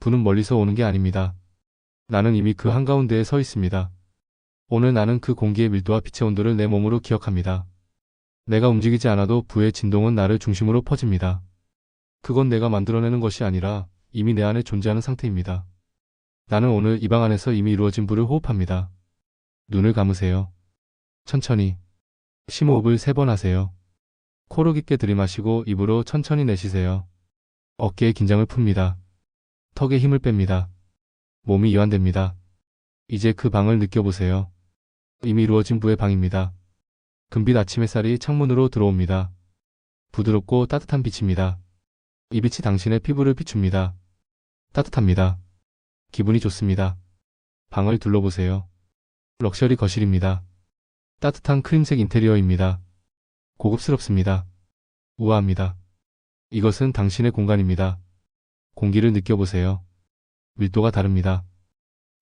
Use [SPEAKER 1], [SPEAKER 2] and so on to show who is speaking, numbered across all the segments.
[SPEAKER 1] 부는 멀리서 오는 게 아닙니다. 나는 이미 그 한가운데에 서 있습니다. 오늘 나는 그 공기의 밀도와 빛의 온도를 내 몸으로 기억합니다. 내가 움직이지 않아도 부의 진동은 나를 중심으로 퍼집니다. 그건 내가 만들어내는 것이 아니라 이미 내 안에 존재하는 상태입니다. 나는 오늘 이 방 안에서 이미 이루어진 부를 호흡합니다. 눈을 감으세요. 천천히. 심호흡을 3번 하세요. 코로 깊게 들이마시고 입으로 천천히 내쉬세요. 어깨에 긴장을 풉니다. 턱에 힘을 뺍니다. 몸이 이완됩니다. 이제 그 방을 느껴보세요. 이미 이루어진 부의 방입니다. 금빛 아침 햇살이 창문으로 들어옵니다. 부드럽고 따뜻한 빛입니다. 이 빛이 당신의 피부를 비춥니다. 따뜻합니다. 기분이 좋습니다. 방을 둘러보세요. 럭셔리 거실입니다. 따뜻한 크림색 인테리어입니다. 고급스럽습니다. 우아합니다. 이것은 당신의 공간입니다. 공기를 느껴보세요. 밀도가 다릅니다.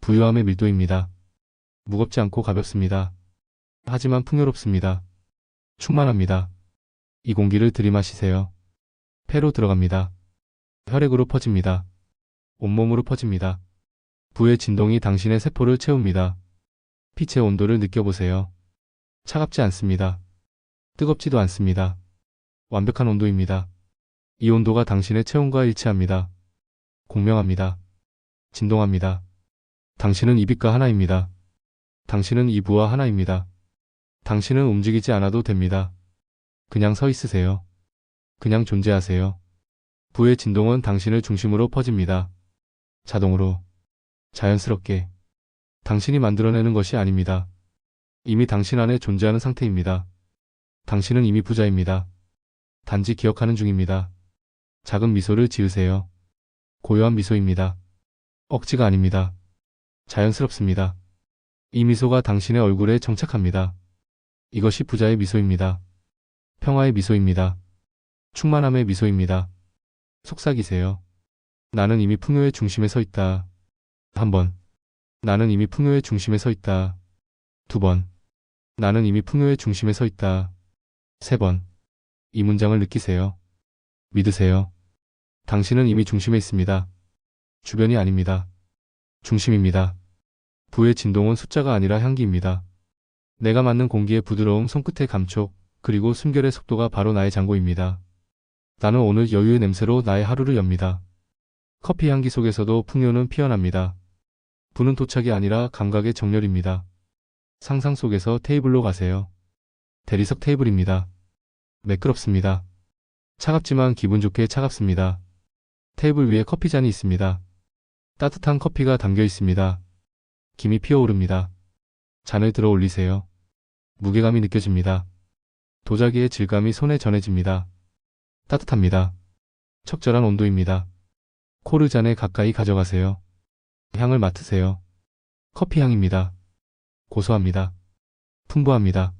[SPEAKER 1] 부유함의 밀도입니다. 무겁지 않고 가볍습니다. 하지만 풍요롭습니다. 충만합니다. 이 공기를 들이마시세요. 폐로 들어갑니다. 혈액으로 퍼집니다. 온몸으로 퍼집니다. 부의 진동이 당신의 세포를 채웁니다. 빛의 온도를 느껴보세요. 차갑지 않습니다. 뜨겁지도 않습니다. 완벽한 온도입니다. 이 온도가 당신의 체온과 일치합니다. 공명합니다. 진동합니다. 당신은 이 빛과 하나입니다. 당신은 이 부와 하나입니다. 당신은 움직이지 않아도 됩니다. 그냥 서 있으세요. 그냥 존재하세요. 부의 진동은 당신을 중심으로 퍼집니다. 자동으로, 자연스럽게. 당신이 만들어내는 것이 아닙니다. 이미 당신 안에 존재하는 상태입니다. 당신은 이미 부자입니다. 단지 기억하는 중입니다. 작은 미소를 지으세요. 고요한 미소입니다. 억지가 아닙니다. 자연스럽습니다. 이 미소가 당신의 얼굴에 정착합니다. 이것이 부자의 미소입니다. 평화의 미소입니다. 충만함의 미소입니다. 속삭이세요. 나는 이미 풍요의 중심에 서 있다. 1번. 나는 이미 풍요의 중심에 서 있다. 2번. 나는 이미 풍요의 중심에 서 있다. 3번. 이 문장을 느끼세요. 믿으세요. 당신은 이미 중심에 있습니다. 주변이 아닙니다. 중심입니다. 부의 진동은 숫자가 아니라 향기입니다. 내가 맡는 공기의 부드러움, 손끝의 감촉, 그리고 숨결의 속도가 바로 나의 잔고입니다. 나는 오늘 여유의 냄새로 나의 하루를 엽니다. 커피 향기 속에서도 풍요는 피어납니다. 부는 도착이 아니라 감각의 정렬입니다. 상상 속에서 테이블로 가세요. 대리석 테이블입니다. 매끄럽습니다. 차갑지만 기분 좋게 차갑습니다. 테이블 위에 커피잔이 있습니다. 따뜻한 커피가 담겨 있습니다. 김이 피어오릅니다. 잔을 들어 올리세요. 무게감이 느껴집니다. 도자기의 질감이 손에 전해집니다. 따뜻합니다. 적절한 온도입니다. 코를 잔에 가까이 가져가세요. 향을 맡으세요. 커피 향입니다. 고소합니다. 풍부합니다.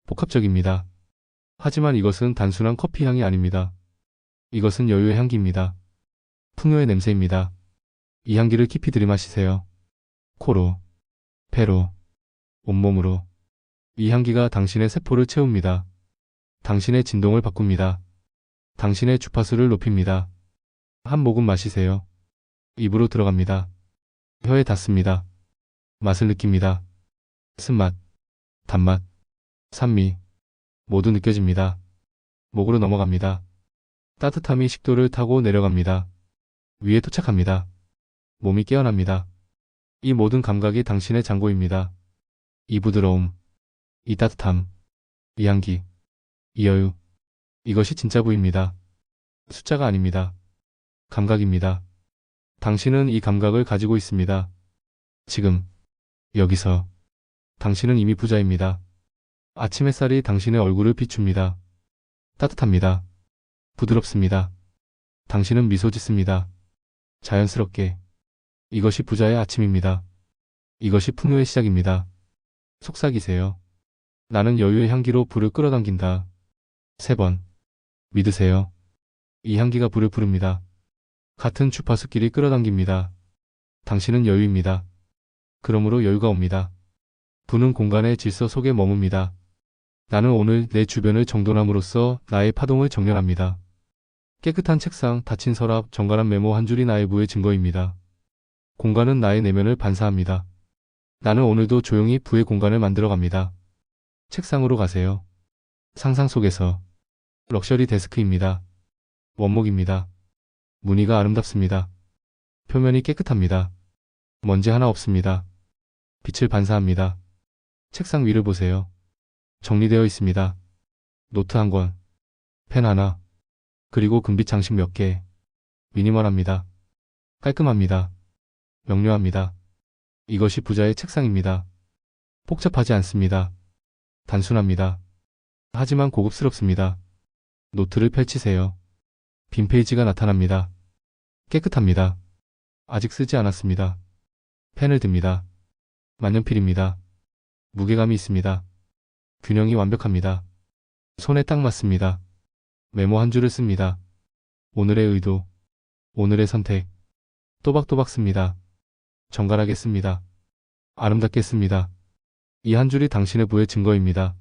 [SPEAKER 1] 복합적입니다. 하지만 이것은 단순한 커피 향이 아닙니다. 이것은 여유의 향기입니다. 풍요의 냄새입니다. 이 향기를 깊이 들이마시세요. 코로, 배로, 온몸으로. 이 향기가 당신의 세포를 채웁니다. 당신의 진동을 바꿉니다. 당신의 주파수를 높입니다. 한 모금 마시세요. 입으로 들어갑니다. 혀에 닿습니다. 맛을 느낍니다. 쓴맛, 단맛, 산미, 모두 느껴집니다. 목으로 넘어갑니다. 따뜻함이 식도를 타고 내려갑니다. 위에 도착합니다. 몸이 깨어납니다. 이 모든 감각이 당신의 잔고입니다. 이 부드러움, 이 따뜻함, 이 향기, 이 여유. 이것이 진짜 부입니다. 숫자가 아닙니다. 감각입니다. 당신은 이 감각을 가지고 있습니다. 지금, 여기서. 당신은 이미 부자입니다. 아침 햇살이 당신의 얼굴을 비춥니다. 따뜻합니다. 부드럽습니다. 당신은 미소 짓습니다. 자연스럽게. 이것이 부자의 아침입니다. 이것이 풍요의 시작입니다. 속삭이세요. 나는 여유의 향기로 불을 끌어당긴다. 3번. 믿으세요. 이 향기가 불을 부릅니다. 같은 주파수끼리 끌어당깁니다. 당신은 여유입니다. 그러므로 여유가 옵니다. 부는 공간의 질서 속에 머뭅니다. 나는 오늘 내 주변을 정돈함으로써 나의 파동을 정렬합니다. 깨끗한 책상, 닫힌 서랍, 정갈한 메모 한 줄이 나의 부의 증거입니다. 공간은 나의 내면을 반사합니다. 나는 오늘도 조용히 부의 공간을 만들어 갑니다. 책상으로 가세요. 상상 속에서. 럭셔리 데스크입니다. 원목입니다. 무늬가 아름답습니다. 표면이 깨끗합니다. 먼지 하나 없습니다. 빛을 반사합니다. 책상 위를 보세요. 정리되어 있습니다. 노트 한 권, 펜 하나, 그리고 금빛 장식 몇 개. 미니멀합니다. 깔끔합니다. 명료합니다. 이것이 부자의 책상입니다. 복잡하지 않습니다. 단순합니다. 하지만 고급스럽습니다. 노트를 펼치세요. 빈 페이지가 나타납니다. 깨끗합니다. 아직 쓰지 않았습니다. 펜을 듭니다. 만년필입니다. 무게감이 있습니다. 균형이 완벽합니다. 손에 딱 맞습니다. 메모 한 줄을 씁니다. 오늘의 의도, 오늘의 선택. 또박또박 씁니다. 정갈하게 씁니다. 아름답게 씁니다. 이 한 줄이 당신의 부의 증거입니다.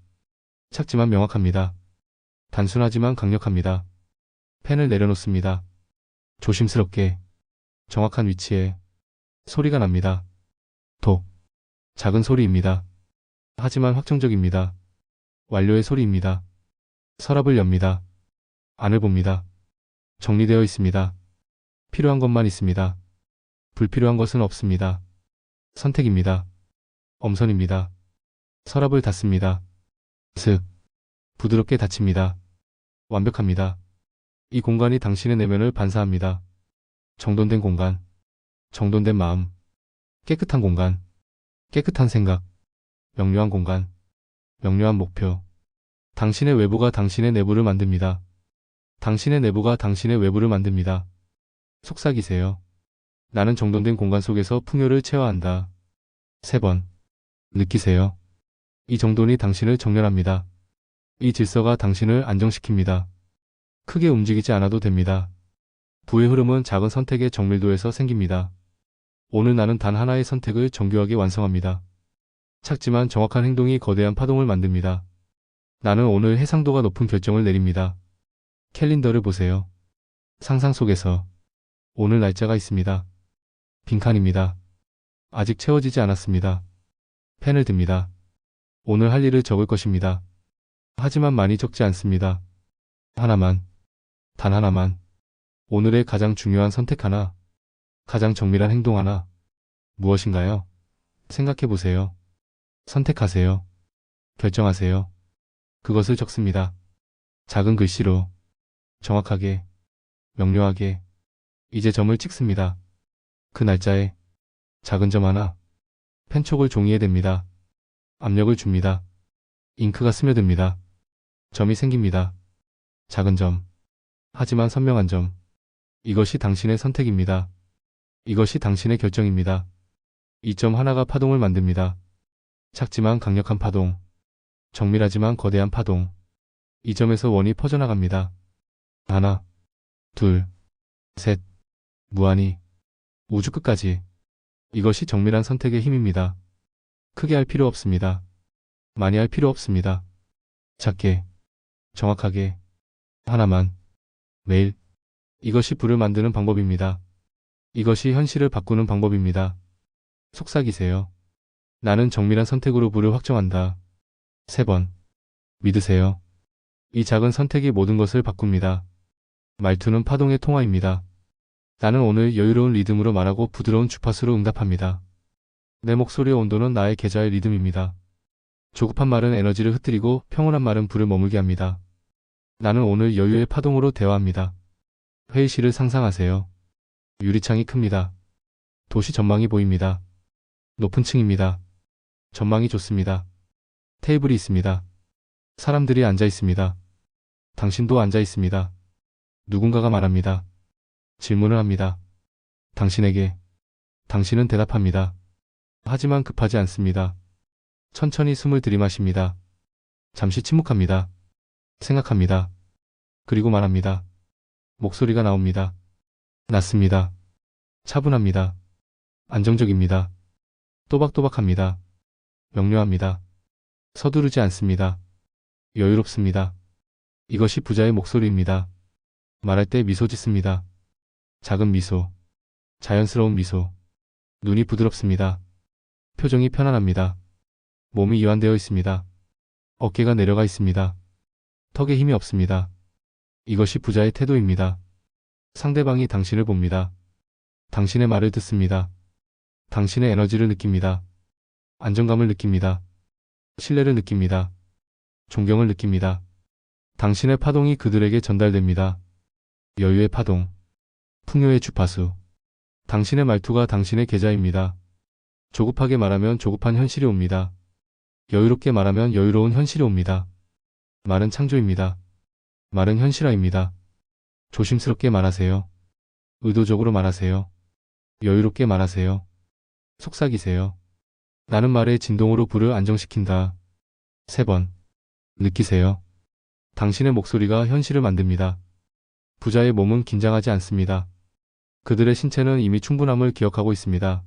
[SPEAKER 1] 작지만 명확합니다. 단순하지만 강력합니다. 펜을 내려놓습니다. 조심스럽게, 정확한 위치에 소리가 납니다. 톡. 작은 소리입니다. 하지만 확정적입니다. 완료의 소리입니다. 서랍을 엽니다. 안을 봅니다. 정리되어 있습니다. 필요한 것만 있습니다. 불필요한 것은 없습니다. 선택입니다. 엄선입니다. 서랍을 닫습니다. 슥. 부드럽게 닫힙니다. 완벽합니다. 이 공간이 당신의 내면을 반사합니다. 정돈된 공간, 정돈된 마음, 깨끗한 공간, 깨끗한 생각, 명료한 공간, 명료한 목표. 당신의 외부가 당신의 내부를 만듭니다. 당신의 내부가 당신의 외부를 만듭니다. 속삭이세요. 나는 정돈된 공간 속에서 풍요를 체화한다. 3번. 느끼세요. 이 정돈이 당신을 정렬합니다. 이 질서가 당신을 안정시킵니다. 크게 움직이지 않아도 됩니다. 부의 흐름은 작은 선택의 정밀도에서 생깁니다. 오늘 나는 단 하나의 선택을 정교하게 완성합니다. 작지만 정확한 행동이 거대한 파동을 만듭니다. 나는 오늘 해상도가 높은 결정을 내립니다. 캘린더를 보세요. 상상 속에서 오늘 날짜가 있습니다. 빈칸입니다. 아직 채워지지 않았습니다. 펜을 듭니다. 오늘 할 일을 적을 것입니다. 하지만 많이 적지 않습니다. 하나만, 단 하나만. 오늘의 가장 중요한 선택 하나, 가장 정밀한 행동 하나. 무엇인가요? 생각해 보세요. 선택하세요. 결정하세요. 그것을 적습니다. 작은 글씨로, 정확하게, 명료하게. 이제 점을 찍습니다. 그 날짜에 작은 점 하나. 펜촉을 종이에 댑니다. 압력을 줍니다. 잉크가 스며듭니다. 점이 생깁니다. 작은 점. 하지만 선명한 점. 이것이 당신의 선택입니다. 이것이 당신의 결정입니다. 이 점 하나가 파동을 만듭니다. 작지만 강력한 파동. 정밀하지만 거대한 파동. 이 점에서 원이 퍼져나갑니다. 하나, 둘, 셋. 무한히. 우주 끝까지. 이것이 정밀한 선택의 힘입니다. 크게 할 필요 없습니다. 많이 할 필요 없습니다. 작게, 정확하게, 하나만, 매일. 이것이 부를 만드는 방법입니다. 이것이 현실을 바꾸는 방법입니다. 속삭이세요. 나는 정밀한 선택으로 부를 확정한다. 3번. 믿으세요. 이 작은 선택이 모든 것을 바꿉니다. 말투는 파동의 통화입니다. 나는 오늘 여유로운 리듬으로 말하고 부드러운 주파수로 응답합니다. 내 목소리의 온도는 나의 계좌의 리듬입니다. 조급한 말은 에너지를 흩뜨리고 평온한 말은 불을 머물게 합니다. 나는 오늘 여유의 파동으로 대화합니다. 회의실을 상상하세요. 유리창이 큽니다. 도시 전망이 보입니다. 높은 층입니다. 전망이 좋습니다. 테이블이 있습니다. 사람들이 앉아 있습니다. 당신도 앉아 있습니다. 누군가가 말합니다. 질문을 합니다. 당신에게. 당신은 대답합니다. 하지만 급하지 않습니다. 천천히 숨을 들이마십니다. 잠시 침묵합니다. 생각합니다. 그리고 말합니다. 목소리가 나옵니다. 낮습니다. 차분합니다. 안정적입니다. 또박또박합니다. 명료합니다. 서두르지 않습니다. 여유롭습니다. 이것이 부자의 목소리입니다. 말할 때 미소 짓습니다. 작은 미소, 자연스러운 미소. 눈이 부드럽습니다. 표정이 편안합니다. 몸이 이완되어 있습니다. 어깨가 내려가 있습니다. 턱에 힘이 없습니다. 이것이 부자의 태도입니다. 상대방이 당신을 봅니다. 당신의 말을 듣습니다. 당신의 에너지를 느낍니다. 안정감을 느낍니다. 신뢰를 느낍니다. 존경을 느낍니다. 당신의 파동이 그들에게 전달됩니다. 여유의 파동, 풍요의 주파수. 당신의 말투가 당신의 계좌입니다. 조급하게 말하면 조급한 현실이 옵니다. 여유롭게 말하면 여유로운 현실이 옵니다. 말은 창조입니다. 말은 현실화입니다. 조심스럽게 말하세요. 의도적으로 말하세요. 여유롭게 말하세요. 속삭이세요. 나는 말의 진동으로 불을 안정시킨다. 3번. 느끼세요. 당신의 목소리가 현실을 만듭니다. 부자의 몸은 긴장하지 않습니다. 그들의 신체는 이미 충분함을 기억하고 있습니다.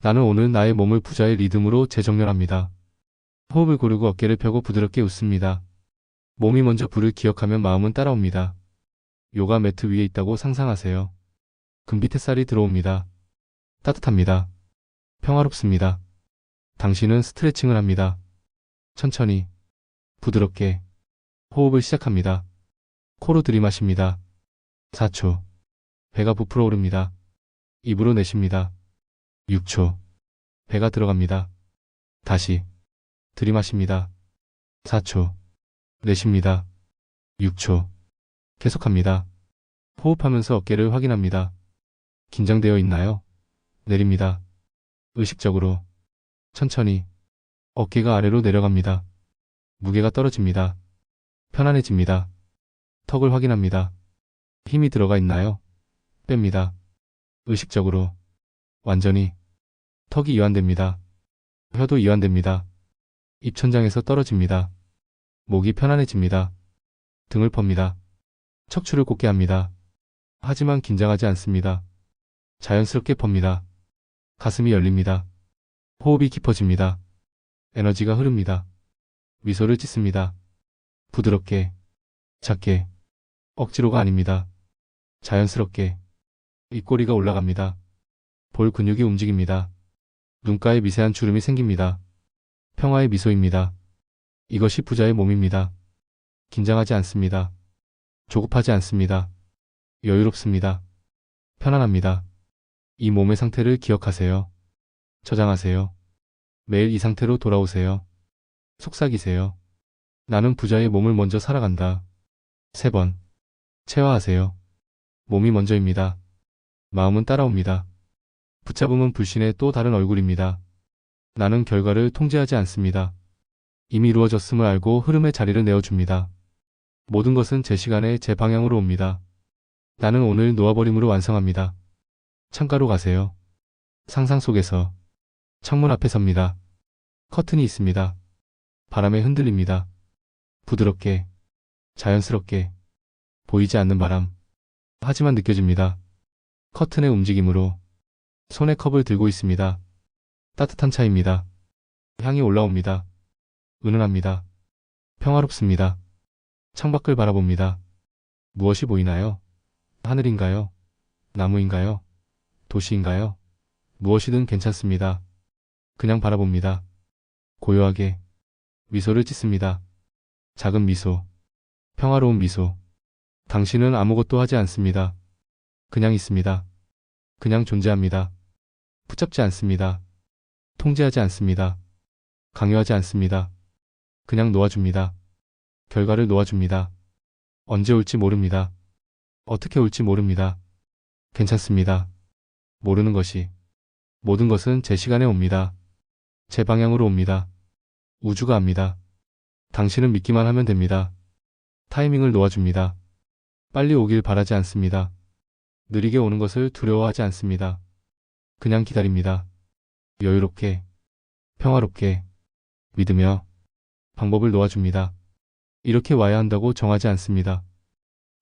[SPEAKER 1] 나는 오늘 나의 몸을 부자의 리듬으로 재정렬합니다. 호흡을 고르고 어깨를 펴고 부드럽게 웃습니다. 몸이 먼저 불을 기억하면 마음은 따라옵니다. 요가 매트 위에 있다고 상상하세요. 금빛 햇살이 들어옵니다. 따뜻합니다. 평화롭습니다. 당신은 스트레칭을 합니다. 천천히, 부드럽게 호흡을 시작합니다. 코로 들이마십니다. 4초. 배가 부풀어 오릅니다. 입으로 내쉽니다. 6초. 배가 들어갑니다. 다시 들이마십니다. 4초. 내쉽니다. 6초. 계속합니다. 호흡하면서 어깨를 확인합니다. 긴장되어 있나요? 내립니다. 의식적으로, 천천히 어깨가 아래로 내려갑니다. 무게가 떨어집니다. 편안해집니다. 턱을 확인합니다. 힘이 들어가 있나요? 뺍니다. 의식적으로, 완전히. 턱이 이완됩니다. 혀도 이완됩니다. 입천장에서 떨어집니다. 목이 편안해집니다. 등을 펍니다. 척추를 곧게 합니다. 하지만 긴장하지 않습니다. 자연스럽게 펍니다. 가슴이 열립니다. 호흡이 깊어집니다. 에너지가 흐릅니다. 미소를 짓습니다. 부드럽게, 작게, 억지로가 아닙니다. 자연스럽게. 입꼬리가 올라갑니다. 볼 근육이 움직입니다. 눈가에 미세한 주름이 생깁니다. 평화의 미소입니다. 이것이 부자의 몸입니다. 긴장하지 않습니다. 조급하지 않습니다. 여유롭습니다. 편안합니다. 이 몸의 상태를 기억하세요. 저장하세요. 매일 이 상태로 돌아오세요. 속삭이세요. 나는 부자의 몸을 먼저 살아간다. 3번. 체화하세요. 몸이 먼저입니다. 마음은 따라옵니다. 붙잡음은 불신의 또 다른 얼굴입니다. 나는 결과를 통제하지 않습니다. 이미 이루어졌음을 알고 흐름의 자리를 내어줍니다. 모든 것은 제 시간에 제 방향으로 옵니다. 나는 오늘 놓아버림으로 완성합니다. 창가로 가세요. 상상 속에서. 창문 앞에 섭니다. 커튼이 있습니다. 바람에 흔들립니다. 부드럽게, 자연스럽게, 보이지 않는 바람. 하지만 느껴집니다. 커튼의 움직임으로. 손에 컵을 들고 있습니다. 따뜻한 차입니다. 향이 올라옵니다. 은은합니다. 평화롭습니다. 창밖을 바라봅니다. 무엇이 보이나요? 하늘인가요? 나무인가요? 도시인가요? 무엇이든 괜찮습니다. 그냥 바라봅니다. 고요하게 미소를 짓습니다. 작은 미소, 평화로운 미소. 당신은 아무것도 하지 않습니다. 그냥 있습니다. 그냥 존재합니다. 붙잡지 않습니다. 통제하지 않습니다. 강요하지 않습니다. 그냥 놓아줍니다. 결과를 놓아줍니다. 언제 올지 모릅니다. 어떻게 올지 모릅니다. 괜찮습니다. 모르는 것이. 모든 것은 제 시간에 옵니다. 제 방향으로 옵니다. 우주가 압니다. 당신은 믿기만 하면 됩니다. 타이밍을 놓아줍니다. 빨리 오길 바라지 않습니다. 느리게 오는 것을 두려워하지 않습니다. 그냥 기다립니다. 여유롭게, 평화롭게, 믿으며 방법을 놓아줍니다. 이렇게 와야 한다고 정하지 않습니다.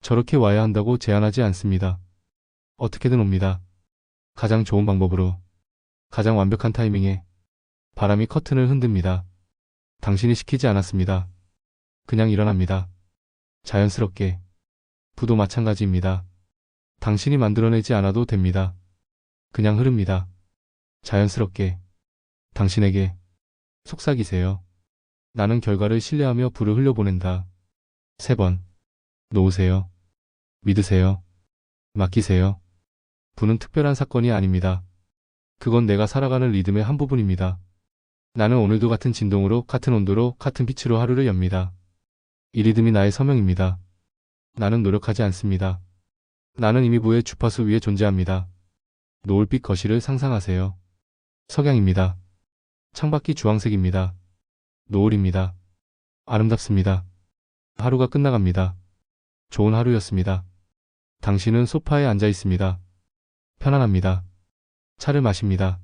[SPEAKER 1] 저렇게 와야 한다고 제한하지 않습니다. 어떻게든 옵니다. 가장 좋은 방법으로, 가장 완벽한 타이밍에. 바람이 커튼을 흔듭니다. 당신이 시키지 않았습니다. 그냥 일어납니다. 자연스럽게, 부도 마찬가지입니다. 당신이 만들어내지 않아도 됩니다. 그냥 흐릅니다. 자연스럽게. 당신에게. 속삭이세요. 나는 결과를 신뢰하며 불을 흘려보낸다. 3번. 놓으세요. 믿으세요. 맡기세요. 부는 특별한 사건이 아닙니다. 그건 내가 살아가는 리듬의 한 부분입니다. 나는 오늘도 같은 진동으로, 같은 온도로, 같은 빛으로 하루를 엽니다. 이 리듬이 나의 서명입니다. 나는 노력하지 않습니다. 나는 이미 부의 주파수 위에 존재합니다. 노을빛 거실을 상상하세요. 석양입니다. 창밖이 주황색입니다. 노을입니다. 아름답습니다. 하루가 끝나갑니다. 좋은 하루였습니다. 당신은 소파에 앉아 있습니다. 편안합니다. 차를 마십니다.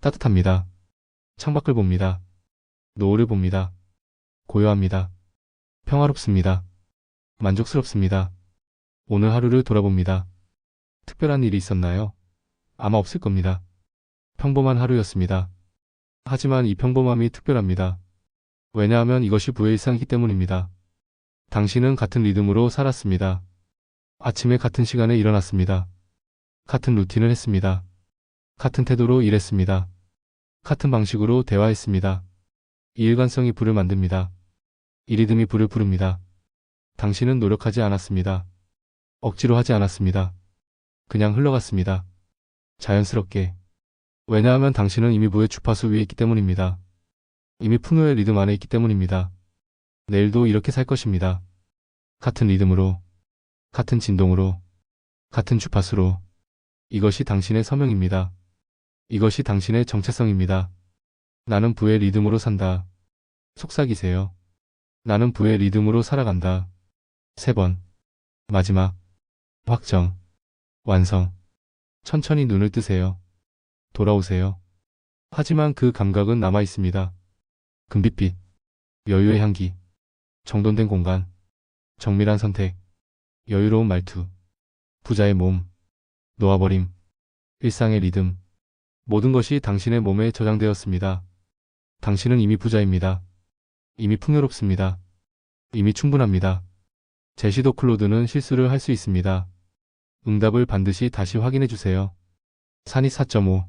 [SPEAKER 1] 따뜻합니다. 창밖을 봅니다. 노을을 봅니다. 고요합니다. 평화롭습니다. 만족스럽습니다. 오늘 하루를 돌아봅니다. 특별한 일이 있었나요? 아마 없을 겁니다. 평범한 하루였습니다. 하지만 이 평범함이 특별합니다. 왜냐하면 이것이 부의 일상이기 때문입니다. 당신은 같은 리듬으로 살았습니다. 아침에 같은 시간에 일어났습니다. 같은 루틴을 했습니다. 같은 태도로 일했습니다. 같은 방식으로 대화했습니다. 이 일관성이 부를 만듭니다. 이 리듬이 부를 부릅니다. 당신은 노력하지 않았습니다. 억지로 하지 않았습니다. 그냥 흘러갔습니다. 자연스럽게. 왜냐하면 당신은 이미 부의 주파수 위에 있기 때문입니다. 이미 풍요의 리듬 안에 있기 때문입니다. 내일도 이렇게 살 것입니다. 같은 리듬으로, 같은 진동으로, 같은 주파수로. 이것이 당신의 서명입니다. 이것이 당신의 정체성입니다. 나는 부의 리듬으로 산다. 속삭이세요. 나는 부의 리듬으로 살아간다. 3번. 마지막. 확정. 완성. 천천히 눈을 뜨세요. 돌아오세요. 하지만 그 감각은 남아 있습니다. 금빛빛. 여유의 향기. 정돈된 공간. 정밀한 선택. 여유로운 말투. 부자의 몸. 놓아버림. 일상의 리듬. 모든 것이 당신의 몸에 저장되었습니다. 당신은 이미 부자입니다. 이미 풍요롭습니다. 이미 충분합니다. 제시도 클로드는 실수를 할 수 있습니다. 응답을 반드시 다시 확인해 주세요. 산이 4.5.